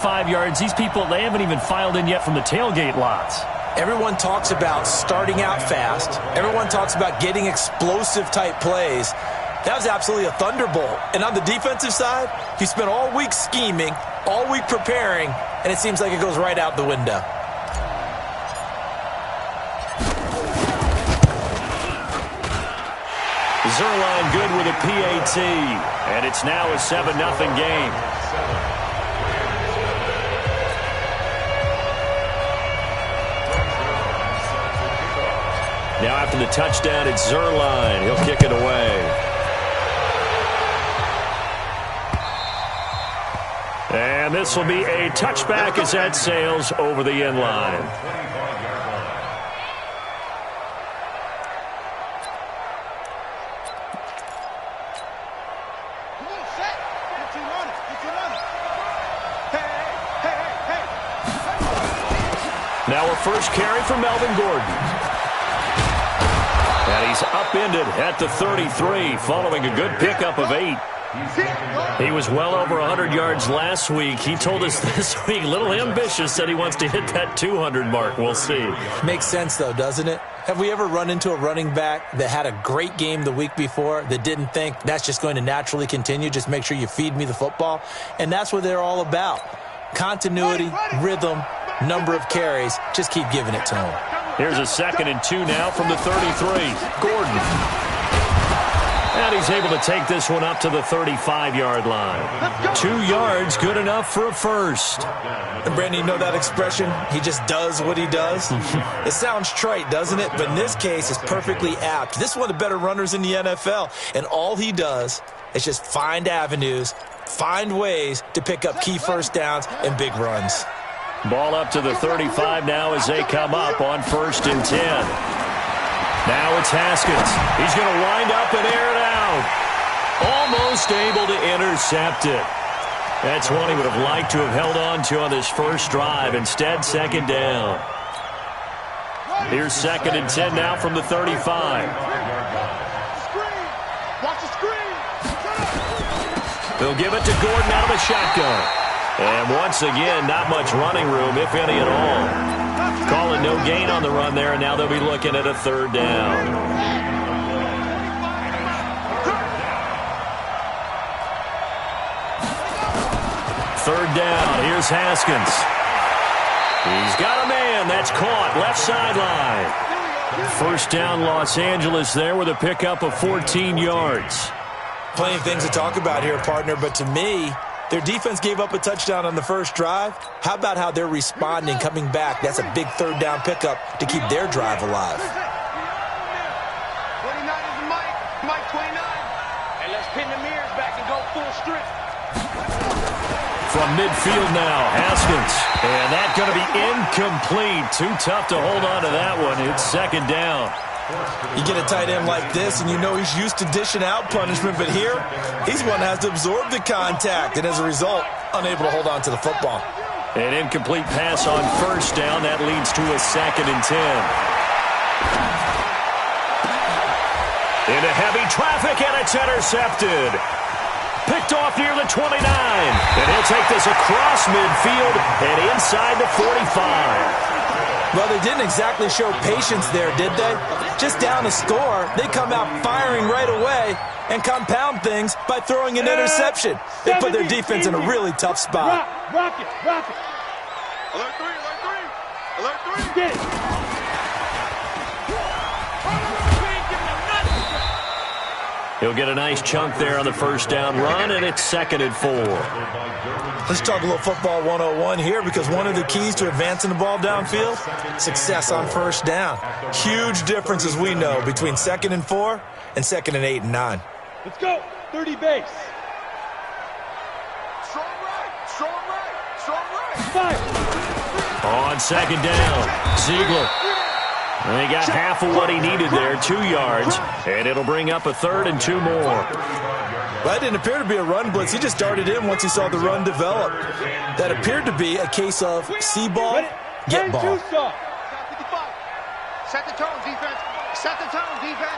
5 yards. These people, they haven't even filed in yet from the tailgate lots. Everyone talks about starting out fast. Everyone talks about getting explosive-type plays. That was absolutely a thunderbolt. And on the defensive side, you spent all week scheming, all week preparing, and it seems like it goes right out the window. Zerline good with a PAT, and it's now a 7-0 game. Now after the touchdown, it's Zerline. He'll kick it away. And this will be a touchback as that sails over the end line. Now a first carry for Melvin Gordon. And he's upended at the 33 following a good pickup of 8. He was well over 100 yards last week. He told us this week, a little ambitious, said he wants to hit that 200 mark. We'll see. Makes sense, though, doesn't it? Have we ever run into a running back that had a great game the week before that didn't think that's just going to naturally continue? Just make sure you feed me the football. And that's what they're all about. Continuity, rhythm, number of carries. Just keep giving it to him. Here's a 2nd and 2 now from the 33. Gordon. And he's able to take this one up to the 35-yard line. 2 yards, good enough for a first. And Brandon, you know that expression? He just does what he does? It sounds trite, doesn't it? But in this case, it's perfectly apt. This is one of the better runners in the NFL. And all he does is just find avenues, find ways to pick up key first downs and big runs. Ball up to the 35 now as they come up on 1st and 10. Now it's Haskins. He's going to wind up and air it out. Almost able to intercept it. That's one he would have liked to have held on to on this first drive. Instead, 2nd down. Here's 2nd and 10 now from the 35. They'll give it to Gordon out of the shotgun. And once again, not much running room, if any at all. Calling no gain on the run there, and now they'll be looking at a 3rd down. Third down, here's Haskins. He's got a man, that's caught, left sideline. First down, Los Angeles there with a pickup of 14 yards. Plenty of things to talk about here, partner, but to me, their defense gave up a touchdown on the first drive. How about how they're responding, coming back? That's a big 3rd down pickup to keep their drive alive. 29 is Mike 29. And let's pin the mirrors back and go full strip. From midfield now, Haskins. And that's going to be incomplete. Too tough to hold on to that one. It's 2nd down. You get a tight end like this, and you know he's used to dishing out punishment, but here, he's one that has to absorb the contact, and as a result, unable to hold on to the football. An incomplete pass on first down. That leads to a 2nd and 10. Into heavy traffic, and it's intercepted. Picked off near the 29. And he'll take this across midfield and inside the 45. Well, they didn't exactly show patience there, did they? Just down a score, they come out firing right away and compound things by throwing an interception. They put their defense in a really tough spot. Rock it. Alert 3. Get it. He'll get a nice chunk there on the first down run, and it's 2nd and 4. Let's talk a little football 101 here, because one of the keys to advancing the ball downfield, success on first down. Huge difference, as we know, between 2nd and 4 and 2nd and 8 and 9. Let's go. 30 base. Strong right. Fire. On 2nd down, Ziegler. And he got half of what he needed there, 2 yards, and it'll bring up a 3rd and 2 more. Well, that didn't appear to be a run blitz. He just darted in once he saw the run develop. That appeared to be a case of see ball, get ball. Set the tone, defense.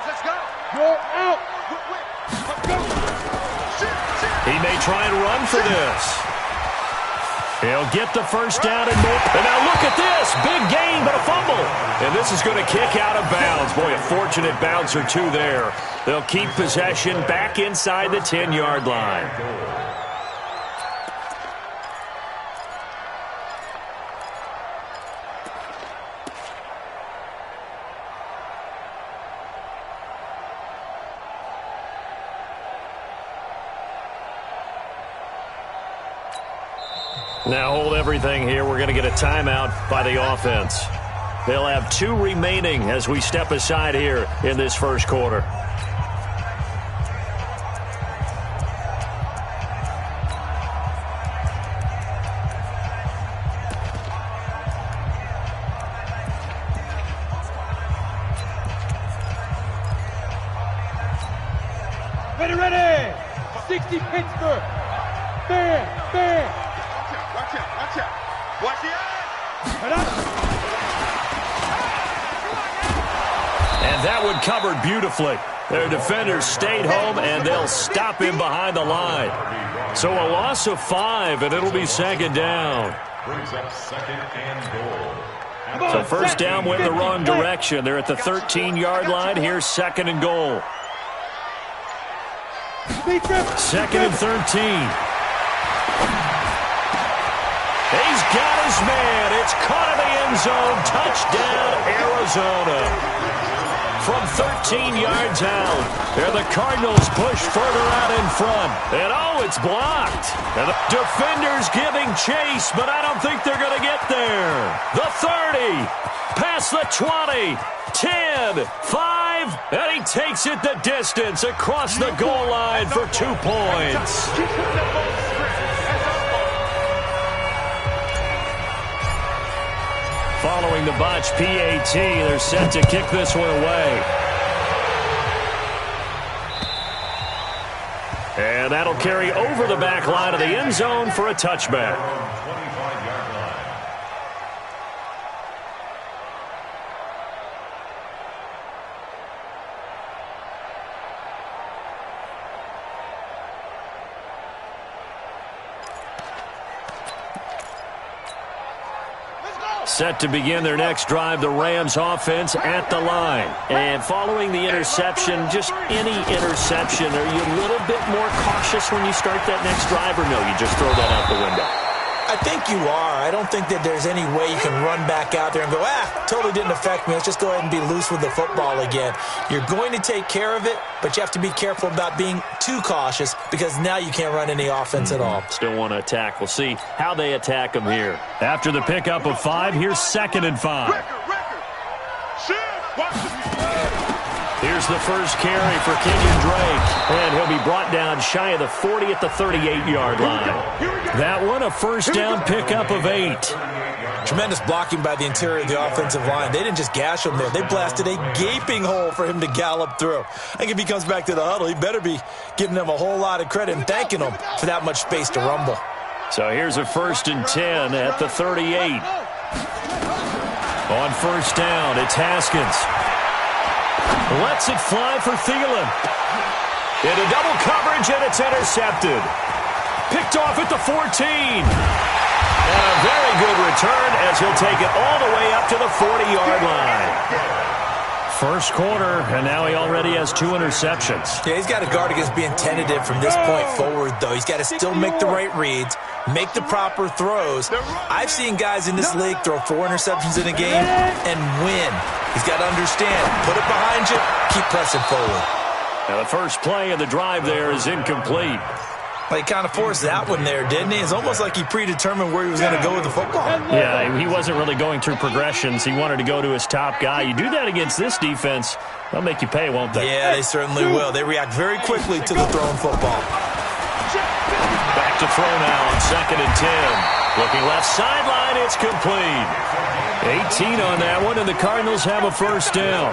Let's go. You're out. He may try and run for this. He'll get the first down and more. And now look at this. Big gain, but a fumble. And this is going to kick out of bounds. Boy, a fortunate bounce or two there. They'll keep possession back inside the 10-yard line. Now hold everything here. We're going to get a timeout by the offense. They'll have 2 remaining as we step aside here in this first quarter. Ready! 60 Pittsburgh! Bam! Bam! Watch out. Watch the eye. And that one covered beautifully. Their defenders stayed home, and they'll stop him behind the line. So a loss of 5, and it'll be second down. Brings up second and goal. So first down went in the wrong direction. They're at the 13-yard line. Here's second and goal. Second and 13. He's got his man. It's caught in the end zone. Touchdown, Arizona. From 13 yards out. There the Cardinals push further out in front. And oh, it's blocked. And the defenders giving chase, but I don't think they're going to get there. The 30. Past the 20. 10. 5. And he takes it the distance across the goal line for 2 points. Following the botch PAT, they're set to kick this one away. And that'll carry over the back line of the end zone for a touchback. Set to begin their next drive, the Rams offense at the line. And following the interception, just any interception, are you a little bit more cautious when you start that next drive, or no, you just throw that out the window? I think you are. I don't think that there's any way you can run back out there and go, totally didn't affect me. Let's just go ahead and be loose with the football again. You're going to take care of it, but you have to be careful about being too cautious because now you can't run any offense at all. Still want to attack. We'll see how they attack them here. After the pickup of 5, here's second and 5. Here's the first carry for Kenyon Drake. And he'll be brought down shy of the 40 at the 38-yard line. That one, a first down pickup of 8. Tremendous blocking by the interior of the offensive line. They didn't just gash him there. They blasted a gaping hole for him to gallop through. I think if he comes back to the huddle, he better be giving them a whole lot of credit and thanking them for that much space to rumble. So here's a first and 10 at the 38. On first down, it's Haskins. Lets it fly for Thielen. Into double coverage, and it's intercepted. Picked off at the 14. And a very good return as he'll take it all the way up to the 40-yard line. First quarter, and now he already has 2 interceptions. Yeah, he's got to guard against being tentative from this point forward, though. He's got to still make the right reads, make the proper throws. I've seen guys in this league throw 4 interceptions in a game and win. He's got to understand, put it behind you, keep pressing forward. Now the first play of the drive there is incomplete. Well, he kind of forced that one there, didn't he? It's almost like he predetermined where he was going to go with the football. Yeah, he wasn't really going through progressions. He wanted to go to his top guy. You do that against this defense, they'll make you pay, won't they? Yeah, they certainly will. They react very quickly to the thrown football. Back to throw now on second and 10. Looking left sideline, it's complete. 18 on that one, and the Cardinals have a first down.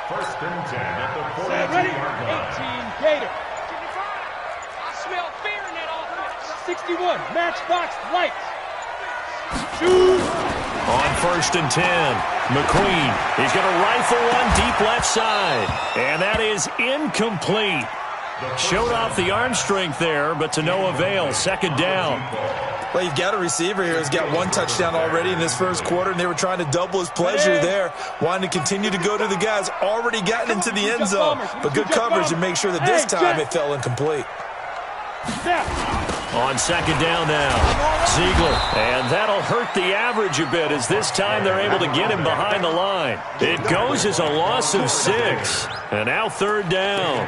First and 10 at the 42-yard line. 18 Gator. I smell fear in that offense. 61 Matchbox Lights. Shoot. On first and 10, McQueen. He's going to rifle one deep left side. And that is incomplete. Showed off the arm strength there, but to no avail. Second down. Well, you've got a receiver here who's got one touchdown already in this first quarter, and they were trying to double his pleasure there, wanting to continue to go to the guys already gotten into the end zone. But good coverage to make sure that this time it fell incomplete. On second down now, Ziegler. And that'll hurt the average a bit as this time they're able to get him behind the line. It goes as a loss of 6. And now third down.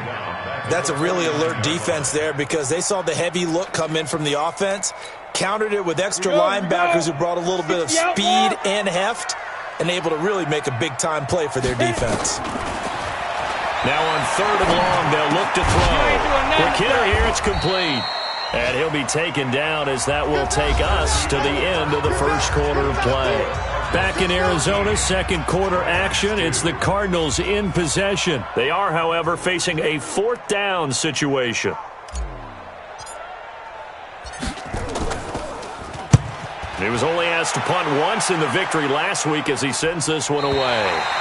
That's a really alert defense there because they saw the heavy look come in from the offense, countered it with extra linebackers who brought a little bit of speed and heft, and able to really make a big-time play for their defense. Now on third and long, they'll look to throw. Quick hitter here, it's complete. And he'll be taken down as that will take us to the end of the first quarter of play. Back in Arizona, second quarter action. It's the Cardinals in possession. They are, however, facing a fourth down situation. He was only asked to punt once in the victory last week as he sends this one away.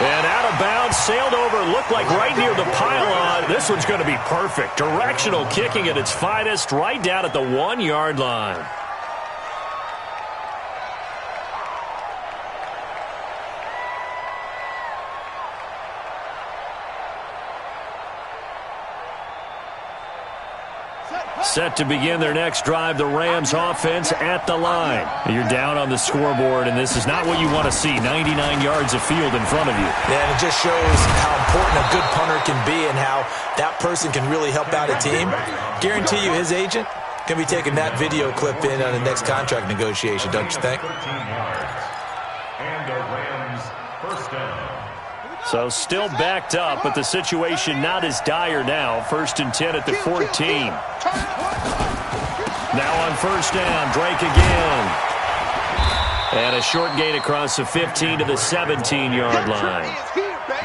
And out of bounds, sailed over, looked like right near the pylon. This one's going to be perfect. Directional kicking at its finest, right down at the 1-yard line. Set to begin their next drive, the Rams offense at the line. You're down on the scoreboard, and this is not what you want to see, 99 yards of field in front of you. Yeah, and it just shows how important a good punter can be and how that person can really help out a team. Guarantee you his agent can be taking that video clip in on the next contract negotiation, don't you think? 13 yards. And the Rams first down. So still backed up, but the situation not as dire now. First and 10 at the 14. Now on first down, Drake again. And a short gain across the 15 to the 17-yard line.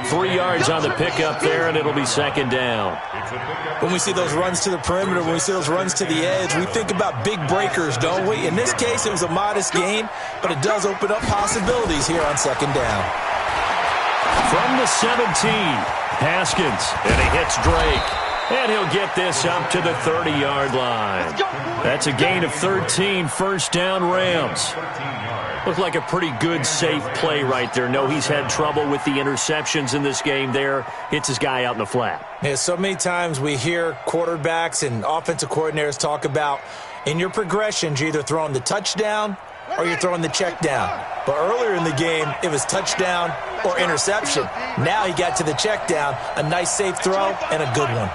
3 yards on the pickup there, and it'll be second down. When we see those runs to the perimeter, when we see those runs to the edge, we think about big breakers, don't we? In this case, it was a modest gain, but it does open up possibilities here on second down. From the 17, Haskins, and he hits Drake. And he'll get this up to the 30-yard line. That's a gain of 13, first down Rams. Looked like a pretty good, safe play right there. No, he's had trouble with the interceptions in this game there. Hits his guy out in the flat. Yeah, so many times we hear quarterbacks and offensive coordinators talk about in your progressions, you're either throwing the touchdown or you're throwing the check down. But earlier in the game, it was touchdown or interception. Now he got to the check down, a nice safe throw, and a good one.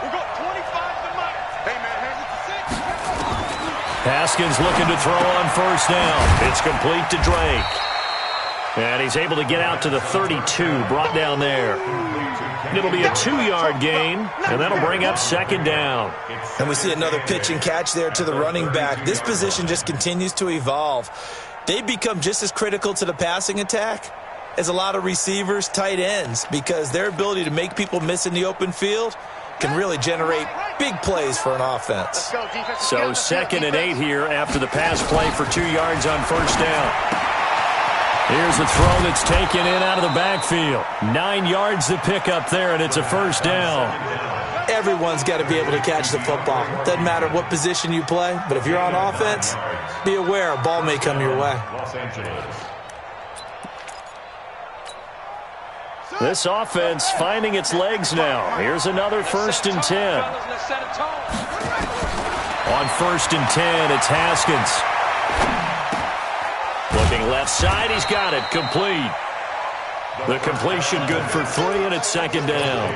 Haskins looking to throw on first down. It's complete to Drake. And he's able to get out to the 32, brought down there. It'll be a 2-yard gain, and that'll bring up second down. And we see another pitch and catch there to the running back. This position just continues to evolve. They become just as critical to the passing attack as a lot of receivers, tight ends, because their ability to make people miss in the open field can really generate big plays for an offense. So second and 8 here after the pass play for 2 yards on first down. Here's a throw that's taken in out of the backfield. 9 yards to pick up there, and it's a first down. Everyone's got to be able to catch the football. Doesn't matter what position you play, but if you're on offense, be aware a ball may come your way. Los Angeles. This offense finding its legs now. Here's another first and 10. On first and 10, it's Haskins. Looking left side, he's got it. Complete. The completion good for 3, and it's second down.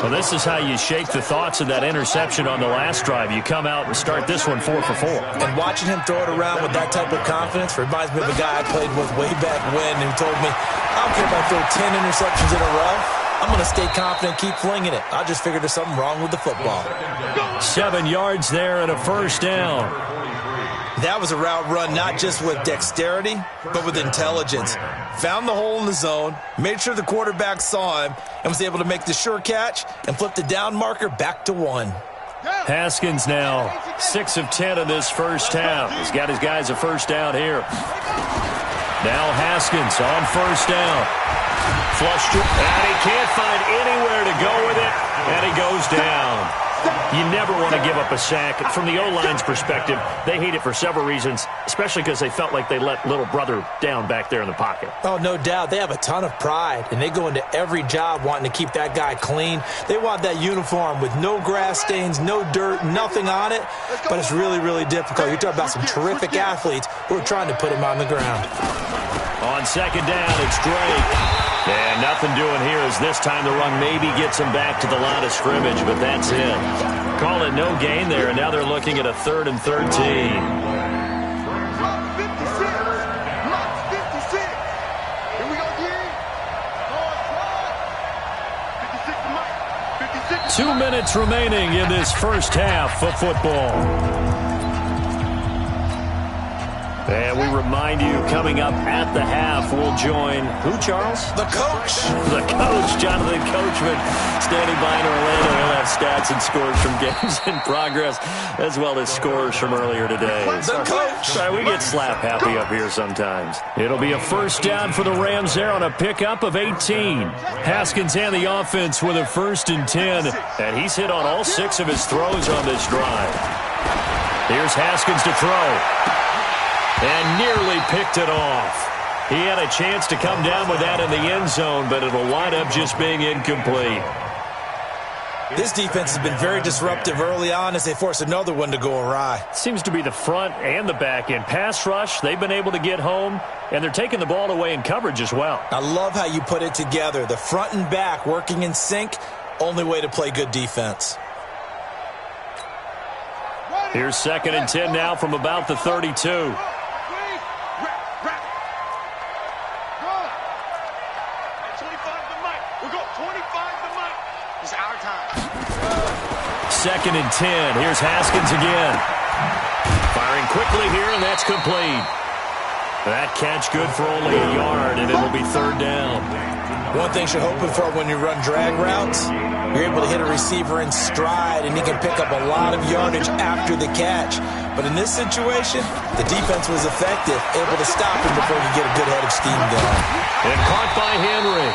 Well, this is how you shake the thoughts of that interception on the last drive. You come out and start this one 4 for 4. And watching him throw it around with that type of confidence reminds me of a guy I played with way back when who told me, I don't care if I throw 10 interceptions in a row. I'm going to stay confident, keep flinging it. I just figured there's something wrong with the football. 7 yards there and a first down. That was a route run not just with dexterity, but with intelligence. Found the hole in the zone, made sure the quarterback saw him, and was able to make the sure catch and flip the down marker back to 1. Haskins now 6 of 10 in this first half. He's got his guys a first down here. Now Haskins on first down. Flushed, and he can't find anywhere to go with it, and he goes down. You never want to give up a sack. From the O-line's perspective, they hate it for several reasons, especially because they felt like they let little brother down back there in the pocket. Oh, no doubt. They have a ton of pride, and they go into every job wanting to keep that guy clean. They want that uniform with no grass stains, no dirt, nothing on it, but it's really, really difficult. You're talking about some terrific athletes who are trying to put him on the ground. On second down, it's Drake. And nothing doing here as this time the run maybe gets him back to the line of scrimmage, but that's it. Call it no gain there, and now they're looking at a 3rd and 13. Drop 56. Lock 56. Here we go, Gary. 56 to Mike. 56 to 2 minutes remaining in this first half of football. And we remind you, coming up at the half, we'll join who, Charles? The coach. The coach, Jonathan Coachman, standing by in Orlando. He'll have stats and scores from games in progress, as well as scores from earlier today. The coach. Sorry, we get slap happy up here sometimes. It'll be a first down for the Rams there on a pickup of 18. Haskins and the offense with a 1st and 10, and he's hit on all 6 of his throws on this drive. Here's Haskins to throw. And nearly picked it off. He had a chance to come down with that in the end zone, but it'll wind up just being incomplete. This defense has been very disruptive early on as they force another one to go awry. Seems to be the front and the back end. Pass rush, they've been able to get home, and they're taking the ball away in coverage as well. I love how you put it together. The front and back working in sync, only way to play good defense. Here's 2nd and 10 now from about the 32. 2nd and 10. Here's Haskins again. Firing quickly here, and that's complete. That catch good for only a yard, and it'll be 3rd down. One thing you're hoping for when you run drag routes, you're able to hit a receiver in stride, and he can pick up a lot of yardage after the catch. But in this situation, the defense was effective, able to stop him before he could get a good head of steam going. And caught by Henry.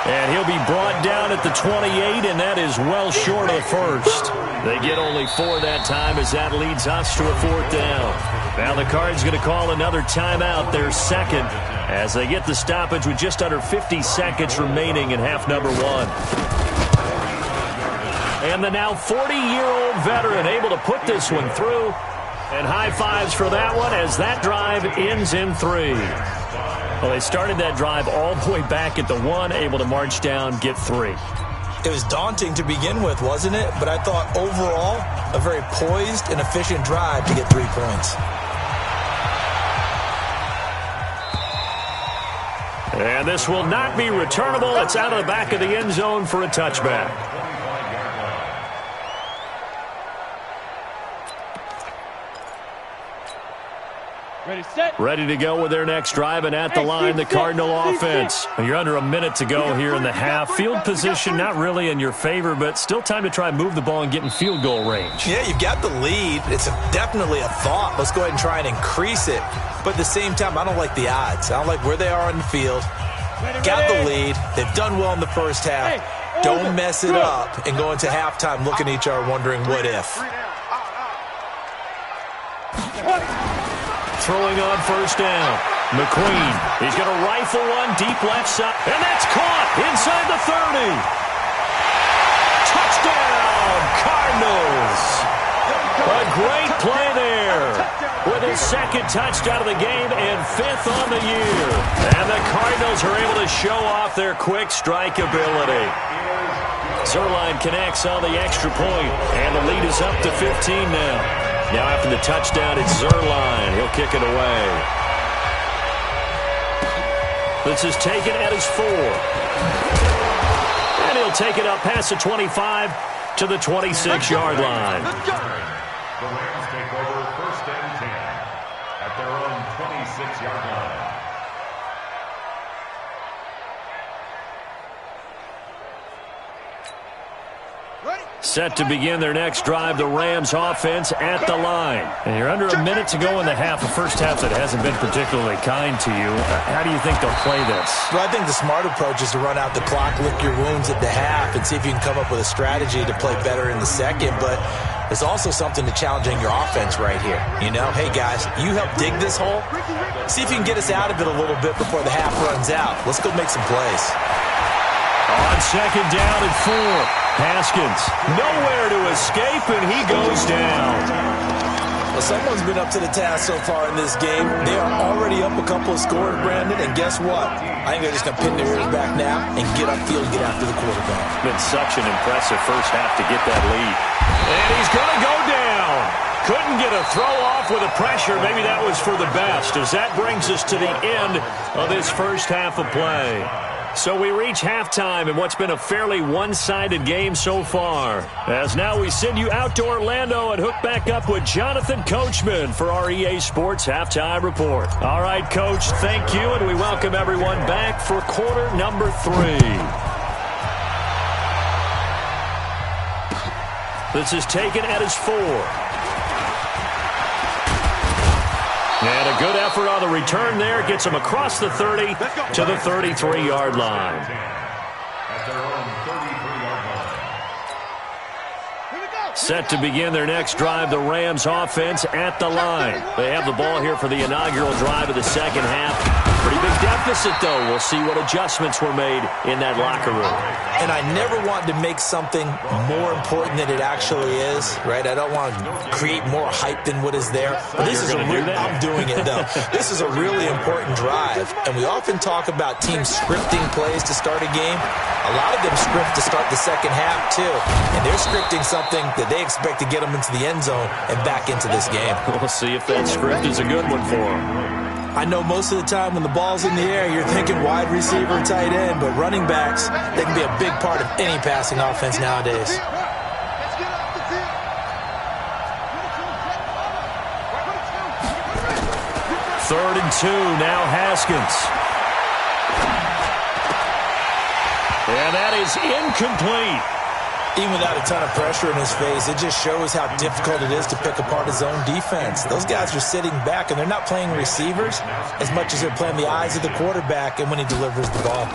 And he'll be brought down at the 28, and that is well short of the 1st. They get only 4 that time as that leads us to a 4th down. Now the Cards going to call another timeout, their 2nd, as they get the stoppage with just under 50 seconds remaining in half number 1. And the now 40-year-old veteran able to put this one through. And high fives for that one as that drive ends in 3. Well, they started that drive all the way back at the 1, able to march down, get 3. It was daunting to begin with, wasn't it? But I thought overall, a very poised and efficient drive to get 3 points. And this will not be returnable. It's out of the back of the end zone for a touchback. Ready, set. Ready to go with their next drive, and at the line, the Cardinal offense. You're under a minute to go here in the half. Field position not really in your favor, but still time to try and move the ball and get in field goal range. Yeah, you've got the lead. It's definitely a thought. Let's go ahead and try and increase it. But at the same time, I don't like the odds. I don't like where they are on the field. Got the lead. They've done well in the first half. Don't mess it up and go into halftime looking at each other wondering what if. Throwing on 1st down. McQueen. He's going to rifle one deep left side. And that's caught inside the 30. Touchdown, Cardinals. A great play there. With his 2nd touchdown of the game and 5th on the year. And the Cardinals are able to show off their quick strike ability. Zerline connects on the extra point, and the lead is up to 15 now. Now after the touchdown, it's Zerline. He'll kick it away. This is taken at his 4. And he'll take it up past the 25 to the 26-yard line. The Rams take over 1st and 10 at their own 26-yard line. Set to begin their next drive, the Rams offense at the line. And you're under a minute to go in the half. The first half that hasn't been particularly kind to you. How do you think they'll play this? Well, I think the smart approach is to run out the clock, lick your wounds at the half, and see if you can come up with a strategy to play better in the second. But there's also something to challenging your offense right here. You know, hey, guys, you help dig this hole. See if you can get us out of it a little bit before the half runs out. Let's go make some plays. On second down and 4, Haskins nowhere to escape, and he goes down. Well, someone's been up to the task so far in this game. They are already up a couple of scores, Brandon, and guess what? I think they're just going to pin their ears back now and get upfield and get after the quarterback. Been such an impressive first half to get that lead. And he's going to go down. Couldn't get a throw off with the pressure. Maybe that was for the best, as that brings us to the end of this first half of play. So we reach halftime in what's been a fairly one-sided game so far. As now we send you out to Orlando and hook back up with Jonathan Coachman for our EA Sports Halftime Report. All right, Coach, thank you, and we welcome everyone back for quarter number 3. This is taken at his 4. And a good effort on the return there. Gets him across the 30 to the 33-yard line. At their own 33-yard line. Set to begin their next drive, the Rams offense at the line. They have the ball here for the inaugural drive of the second half. Pretty big deficit, though. We'll see what adjustments were made in that locker room. And I never want to make something more important than it actually is, right? I don't want to create more hype than what is there. But this is I'm doing it, though. This is a really important drive. And we often talk about teams scripting plays to start a game. A lot of them script to start the second half, too. And they're scripting something that they expect to get them into the end zone and back into this game. We'll see if that script is a good one for them. I know most of the time when the ball's in the air, you're thinking wide receiver, tight end, but running backs, they can be a big part of any passing offense nowadays. Third and 2, now Haskins. And that is incomplete. Even without a ton of pressure in his face, it just shows how difficult it is to pick apart his own defense. Those guys are sitting back, and they're not playing receivers as much as they're playing the eyes of the quarterback and when he delivers the ball.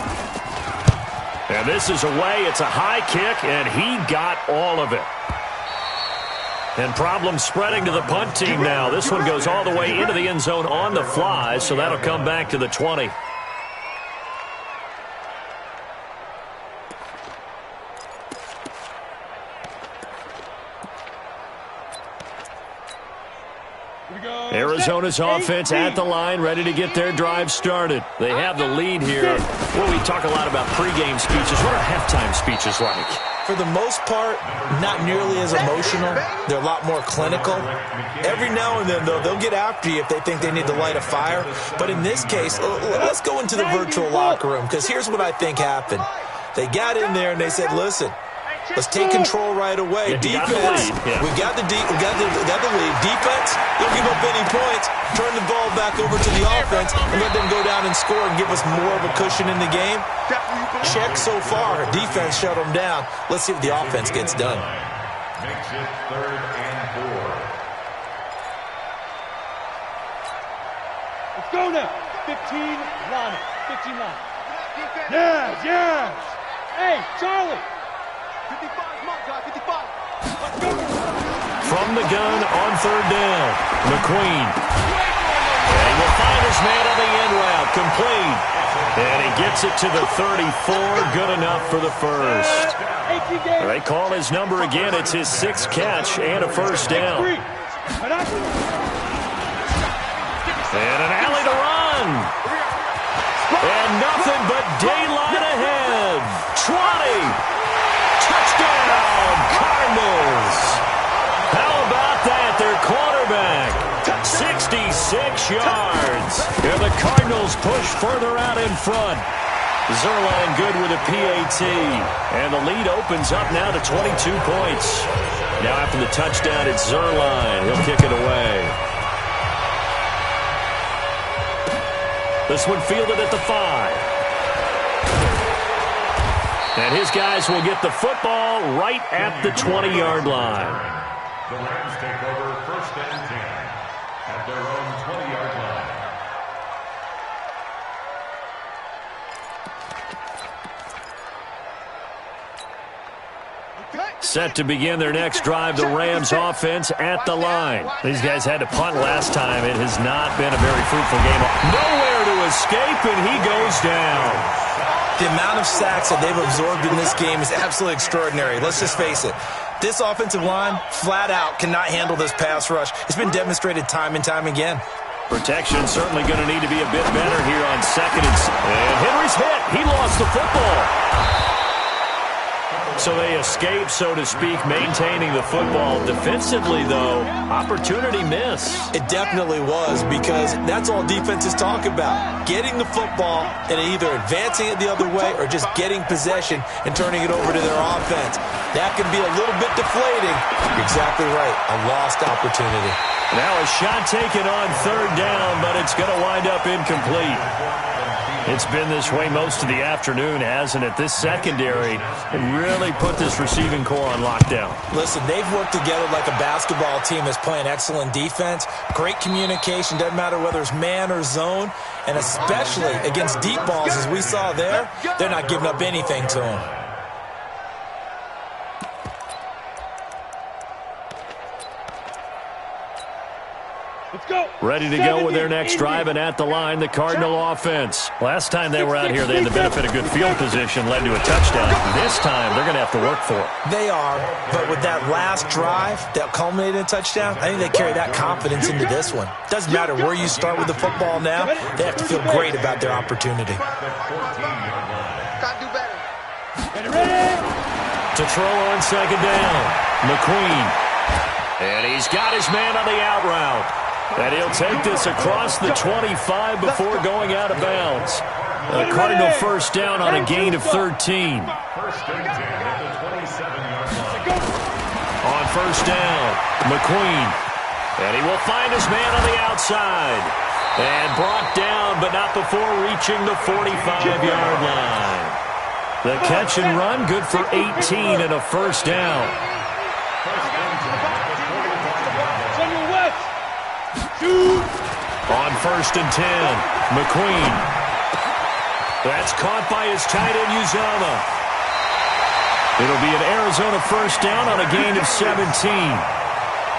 And this is away. It's a high kick, and he got all of it. And problems spreading to the punt team now. This one goes all the way into the end zone on the fly, so that'll come back to the 20. Arizona's offense at the line, ready to get their drive started. They have the lead here. Well, we talk a lot about pregame speeches. What are halftime speeches like? For the most part, not nearly as emotional. They're a lot more clinical. Every now and then, though, they'll get after you if they think they need to light a fire. But in this case, let's go into the virtual locker room, because here's what I think happened. They got in there and they said, listen, let's take control right away. Defense, we got the lead. Defense, don't give up any points. Turn the ball back over to the offense and let them go down and score and give us more of a cushion in the game. Check so far. Defense shut them down. Let's see if the offense gets done. Makes it 3rd and 4. Let's go now. 15 line. 15 line. Yes. Hey, Charlie. 55, Mark, 55. Let's go. From the gun on 3rd down, McQueen. And he will find his man on the end route, complete. And he gets it to the 34, good enough for the first. They call his number again. It's his 6th catch and a first down. And an alley to run. And nothing but daylight ahead. 20. Touchdown, Cardinals. How about that? Their quarterback, 66 yards. And the Cardinals push further out in front. Zerline good with a PAT. And the lead opens up now to 22 points. Now after the touchdown, it's Zerline. He'll kick it away. This one fielded at the 5. And his guys will get the football right at the 20-yard line. The Rams take over 1st and 10 at their own 20-yard line. Set to begin their next drive, the Rams offense at the line. These guys had to punt last time. It has not been a very fruitful game. Nowhere to escape, and he goes down. The amount of sacks that they've absorbed in this game is absolutely extraordinary. Let's just face it. This offensive line, flat out, cannot handle this pass rush. It's been demonstrated time and time again. Protection certainly going to need to be a bit better here on 2nd and Henry's hit. He lost the football. So they escape, so to speak, maintaining the football. Defensively, though, opportunity miss. It definitely was, because that's all defenses talk about. Getting the football and either advancing it the other way or just getting possession and turning it over to their offense. That can be a little bit deflating. You're exactly right. A lost opportunity. Now a shot taken on 3rd down, but it's going to wind up incomplete. It's been this way most of the afternoon, hasn't it? This secondary really put this receiving core on lockdown. Listen, they've worked together like a basketball team that's playing excellent defense. Great communication, doesn't matter whether it's man or zone. And especially against deep balls, as we saw there, they're not giving up anything to them. Ready to go with their next drive, and at the line, the Cardinal offense. Last time they were out here, they had the benefit of good field position, led to a touchdown. This time, they're going to have to work for it. They are, but with that last drive that culminated in a touchdown, I think they carry that confidence into this one. Doesn't matter where you start with the football now, they have to feel great about their opportunity. Gotta do better. To throw on 2nd down, McQueen. And he's got his man on the out route. And he'll take this across the 25 before going out of bounds. A Cardinal 1st down on a gain of 13. 1st and 10 at the 27-yard line. On 1st down, McQueen. And he will find his man on the outside. And brought down, but not before reaching the 45-yard line. The catch and run, good for 18 and a 1st down. On 1st and 10, McQueen. That's caught by his tight end, Uzomah. It'll be an Arizona 1st down on a gain of 17.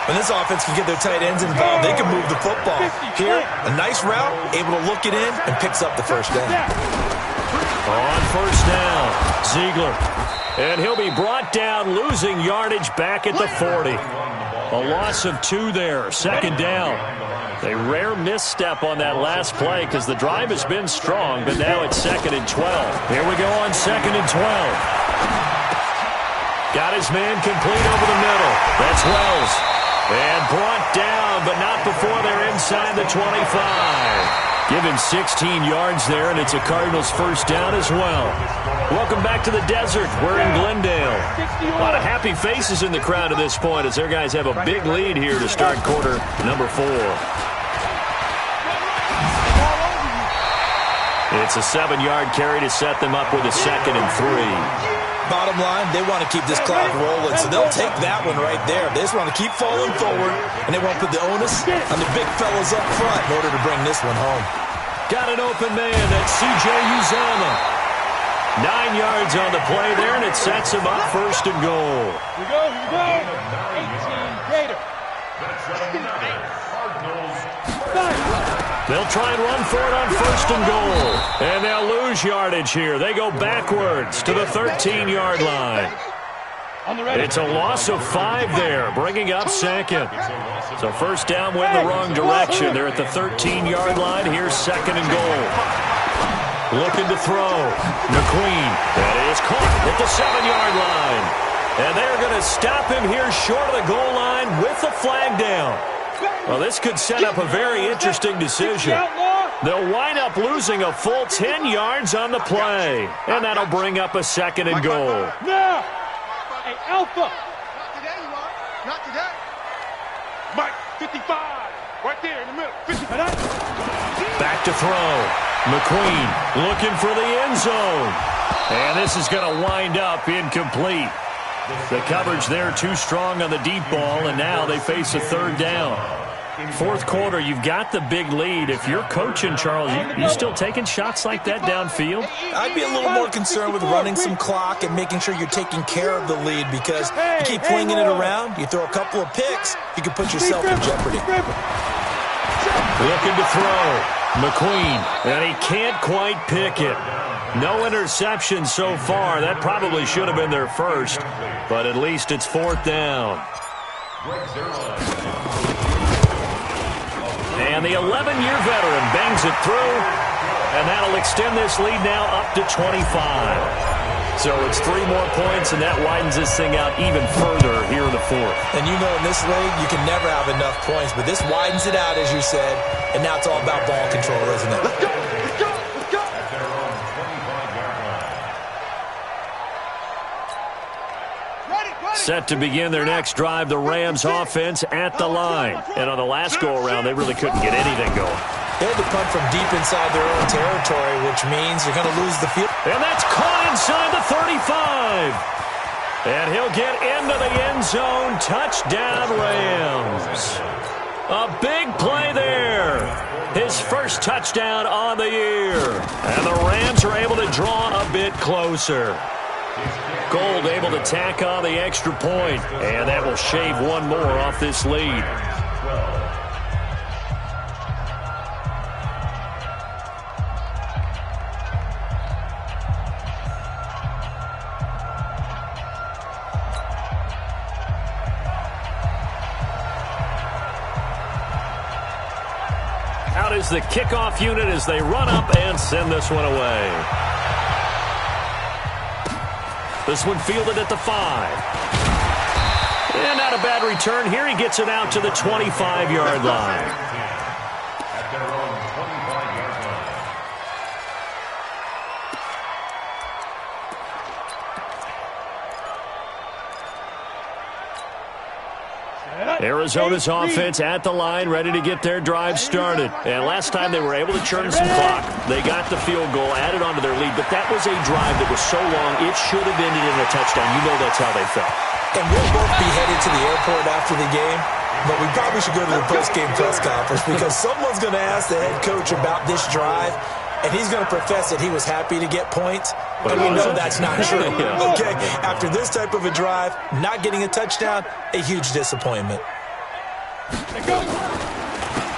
When this offense can get their tight ends involved, they can move the football. Here, a nice route, able to look it in, and picks up the 1st down. On 1st down, Ziegler. And he'll be brought down, losing yardage back at the 40. A loss of 2 there, 2nd down. A rare misstep on that last play because the drive has been strong, but now it's 2nd and 12. Here we go on 2nd and 12. Got his man complete over the middle. That's Wells. And brought down, but not before they're inside the 25. Give him 16 yards there, and it's a Cardinals 1st down as well. Welcome back to the desert. We're in Glendale. A lot of happy faces in the crowd at this point as their guys have a big lead here to start quarter number 4. It's a 7-yard carry to set them up with a 2nd and 3. Bottom line, they want to keep this clock rolling, so they'll take that one right there. They just want to keep falling forward, and they won't put the onus on the big fellas up front in order to bring this one home. Got an open man. That's C.J. Uzomah. 9 yards on the play there, and it sets him up 1st and goal. Here we go, here we go. 18 Gator. They'll try and run for it on 1st and goal. And they'll lose yardage here. They go backwards to the 13-yard line. It's a loss of 5 there, bringing up 2nd. So 1st down went the wrong direction. They're at the 13-yard line. Here's 2nd and goal. Looking to throw. McQueen. That is caught at the 7-yard line. And they're going to stop him here short of the goal line with the flag down. Well, this could set up a very interesting decision. They'll wind up losing a full 10 yards on the play. And that'll bring up a 2nd and goal. Now, hey, Alpha. Not today, you are. Not today. Mike, 55. Right there in the middle. 55. Back to throw. McQueen looking for the end zone. And this is going to wind up incomplete. The coverage there too strong on the deep ball, and now they face a third down. Fourth quarter, you've got the big lead. If you're coaching, Charles, you still taking shots like that downfield? I'd be a little more concerned with running some clock and making sure you're taking care of the lead, because you keep flinging it around, you throw a couple of picks, you can put yourself in jeopardy. Looking to throw. McQueen, and he can't quite pick it. No interception so far. That probably should have been their first, but at least it's fourth down. And the 11-year veteran bangs it through, and that'll extend this lead now up to 25. So it's 3 more points, and that widens this thing out even further here in the fourth. And you know in this league, you can never have enough points, but this widens it out, as you said, and now it's all about ball control, isn't it? Let's go! Let's go! Let's go! At their own 25-yard line. Set to begin their next drive, the Rams offense at the line. And on the last go-around, they really couldn't get anything going. They had to punt from deep inside their own territory, which means you're going to lose the field. And that's caught inside the 35. And he'll get into the end zone. Touchdown, Rams. A big play there. His first touchdown on the year. And the Rams are able to draw a bit closer. Gold able to tack on the extra point, and that will shave 1 more off this lead. Out is the kickoff unit as they run up and send this one away. This one fielded at the 5. And not a bad return here. He gets it out to the 25-yard line. At their own 25-yard line. Arizona's offense at the line, ready to get their drive started. And last time they were able to churn some clock. They got the field goal, added onto their lead, but that was a drive that was so long, it should have ended in a touchdown. You know that's how they felt. And we'll both be headed to the airport after the game, but we probably should go to the post-game press conference, because someone's going to ask the head coach about this drive, and he's going to profess that he was happy to get points, but we know that's not true. Okay, after this type of a drive, not getting a touchdown, a huge disappointment.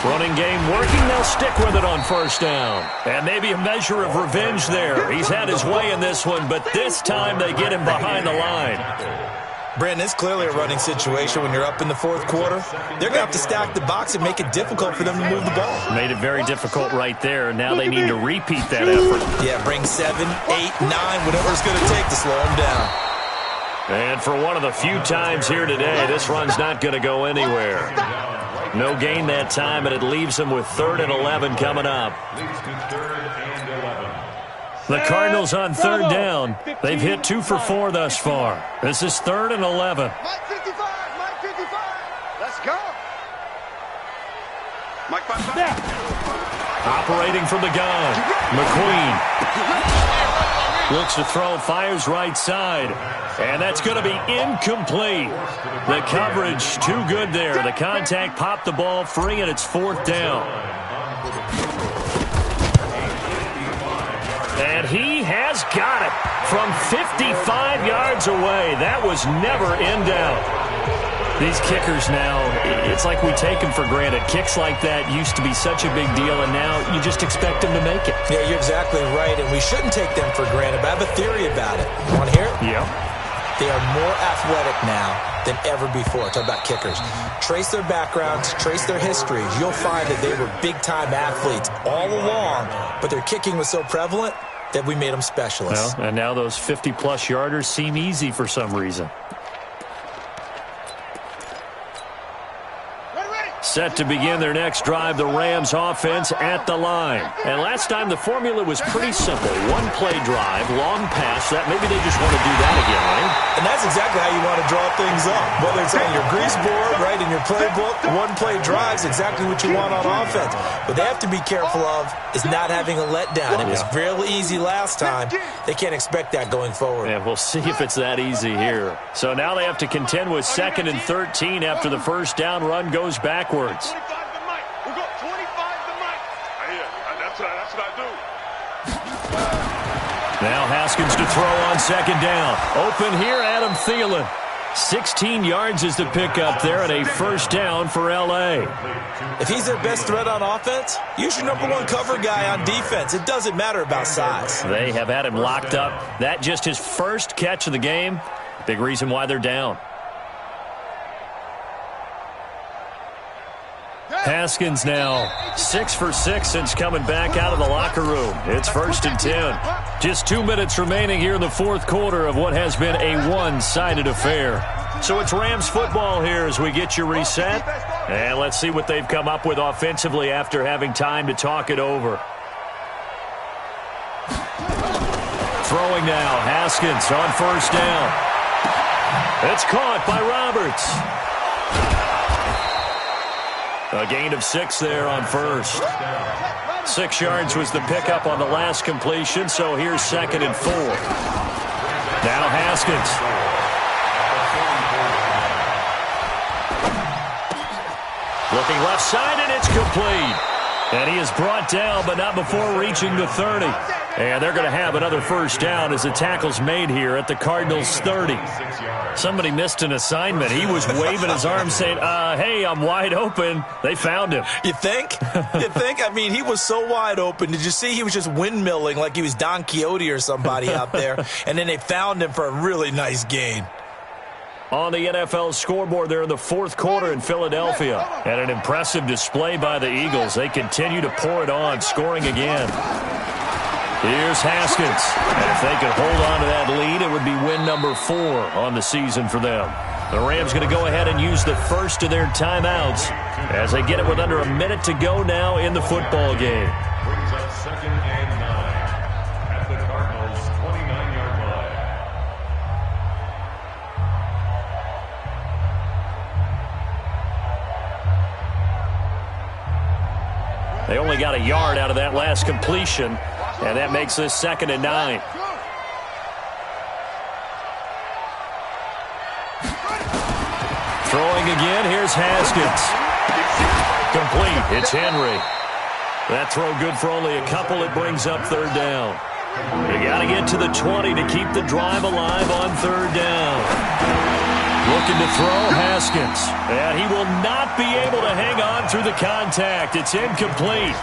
Running game working. They'll stick with it on first down. And maybe a measure of revenge there. He's had his way in this one, but this time they get him behind the line. Brandon, it's clearly a running situation when you're up in the fourth quarter. They're going to have to stack the box and make it difficult for them to move the ball. Made it very difficult right there. Now they need to repeat that effort. Yeah, bring 7, 8, 9, whatever it's going to take to slow them down. And for one of the few times here today, this run's not going to go anywhere. No gain that time, and it leaves them with 3rd and 11 coming up. Leads to 3rd and 11. The Cardinals on 3rd down. They've hit 2 for 4 thus far. This is 3rd and 11. Mike 55, Mike 55. Let's go. Mike 55. Operating from the gun. McQueen looks to throw, fires right side. And that's going to be incomplete. The coverage too good there. The contact popped the ball free, and it's 4th down. And he has got it from 55 yards away. That was never in doubt. These kickers now, it's like we take them for granted. Kicks like that used to be such a big deal, and now you just expect them to make it. Yeah, you're exactly right, and we shouldn't take them for granted, but I have a theory about it. You want to hear it? Yeah. They are more athletic now than ever before. Talk about kickers. Trace their backgrounds, trace their histories. You'll find that they were big-time athletes all along, but their kicking was so prevalent that we made them specialists. Well, and now those 50-plus yarders seem easy for some reason. set to begin their next drive, the Rams offense at the line. And last time the formula was pretty simple. One play drive, long pass. That maybe they just want to do that again, right? And that's exactly how you want to draw things up. Whether it's on your grease board, right, in your playbook, one play drive is exactly what you want on offense. What they have to be careful of is not having a letdown. It was real easy last time. They can't expect that going forward. And we'll see if it's that easy here. So now they have to contend with 2nd and 13 after the first down run goes backwards. 25 the mic. We'll go 25 the mic. That's what I do. Now Haskins to throw on 2nd down. Open here, Adam Thielen. 16 yards is the pickup there and a first down for L.A. If he's their best threat on offense, use your #1 cover guy on defense. It doesn't matter about size. They have had him locked up. That just his first catch of the game. Big reason why they're down. Haskins now 6 for 6 since coming back out of the locker room. It's 1st and 10. Just 2 minutes remaining here in the fourth quarter of what has been a one-sided affair. So it's Rams football here as we get you reset. And let's see what they've come up with offensively after having time to talk it over. Throwing now, Haskins on 1st down. It's caught by Roberts. A gain of 6 there on 1st. 6 yards was the pickup on the last completion, so here's 2nd and 4. Now Haskins. Looking left side, and it's complete. And he is brought down, but not before reaching the 30. And they're going to have another first down as the tackle's made here at the Cardinals' 30. Somebody missed an assignment. He was waving his arms saying, hey, I'm wide open. They found him. You think? You think? I mean, he was so wide open. Did you see he was just windmilling like he was Don Quixote or somebody out there? And then they found him for a really nice gain. On the NFL scoreboard there in the fourth quarter in Philadelphia. And an impressive display by the Eagles. They continue to pour it on, scoring again. Here's Haskins. And if they could hold on to that lead, it would be win number 4 on the season for them. The Rams going to go ahead and use the first of their timeouts as they get it with under a minute to go now in the football game. Brings up 2nd and 9 at the Cardinals' 29-yard line. They only got a yard out of that last completion, and that makes this 2nd and 9. Throwing again, here's Haskins. Complete, it's Henry. That throw good for only a couple. It brings up 3rd down. You got to get to the 20 to keep the drive alive on 3rd down. Looking to throw, Haskins. And he will not be able to hang on through the contact. It's incomplete.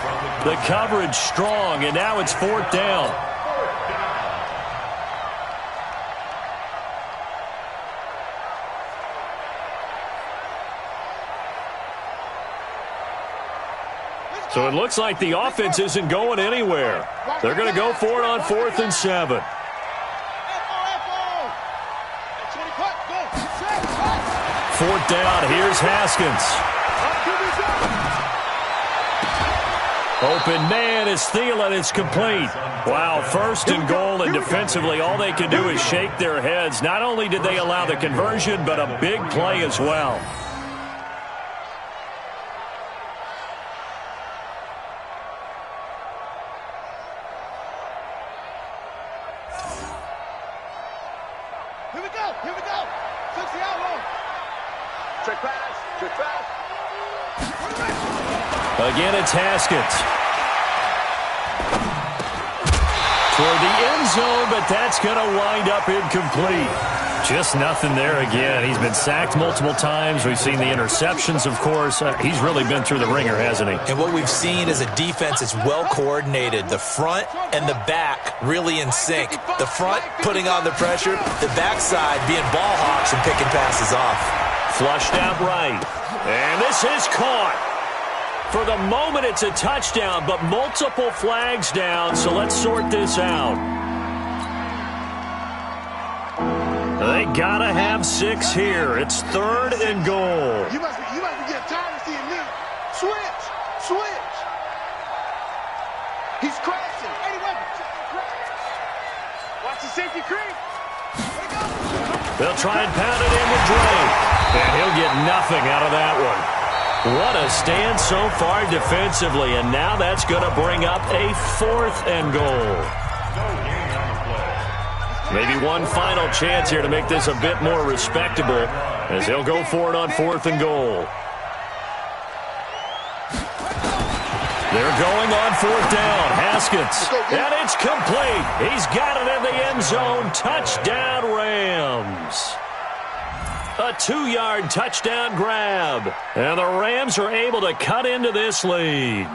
The coverage strong, and now it's 4th down. So it looks like the offense isn't going anywhere. They're going to go for it on 4th and 7. 4th down, here's Haskins. Open man is Thielen, it's complete. Wow, 1st and goal, and defensively all they can do is shake their heads. Not only did they allow the conversion, but a big play as well. Here we go. 60 out long. Trick pass. Again, it's Haskins. Toward the end zone, but that's going to wind up incomplete. Just nothing there again. He's been sacked multiple times. We've seen the interceptions, of course. He's really been through the ringer, hasn't he? And what we've seen is a defense that's well coordinated. The front and the back really in sync. The front putting on the pressure, the backside being ball hawks and picking passes off. Flushed out right. And this is caught. For the moment, it's a touchdown, but multiple flags down, so let's sort this out. They gotta have 6 here. It's 3rd and goal. You must be getting tired of seeing me. Switch. Switch. He's crashing. Hey, watch the safety creep. They'll try and pound it in with Dre. And he'll get nothing out of that one. What a stand so far defensively. And now that's going to bring up a 4th and goal. Maybe one final chance here to make this a bit more respectable as they'll go for it on 4th and goal. They're going on 4th down. Haskins. And it's complete. He's got it in the end zone. Touchdown, Rams. A 2-yard touchdown grab. And the Rams are able to cut into this lead.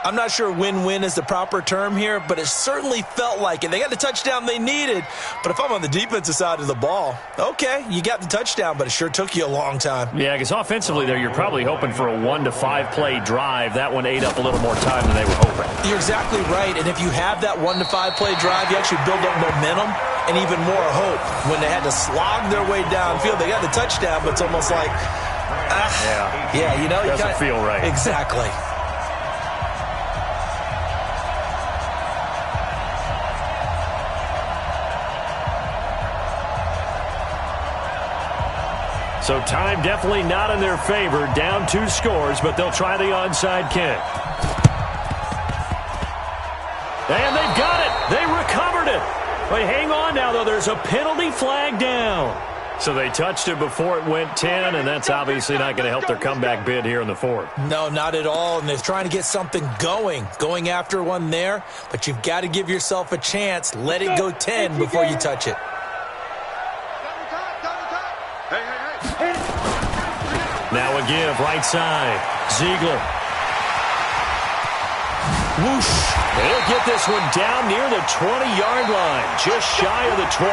I'm not sure win-win is the proper term here, but it certainly felt like it. They got the touchdown they needed, but if I'm on the defensive side of the ball, okay, you got the touchdown, but it sure took you a long time. Yeah, because offensively there, you're probably hoping for a 1 to 5 play drive. That one ate up a little more time than they were hoping. You're exactly right, and if you have that 1 to 5 play drive, you actually build up momentum and even more hope. When they had to slog their way downfield, they got the touchdown, but it's almost like, yeah, you know, doesn't feel right. Exactly. So time definitely not in their favor. Down 2 scores, but they'll try the onside kick. And they've got it. They recovered it. But hang on now, though. There's a penalty flag down. So they touched it before it went 10, and that's obviously not going to help their comeback bid here in the 4th. No, not at all, and they're trying to get something going after one there, but you've got to give yourself a chance. Let it go 10 before you touch it. Now a give, right side. Ziegler. Whoosh. He'll get this one down near the 20-yard line, just shy of the 20.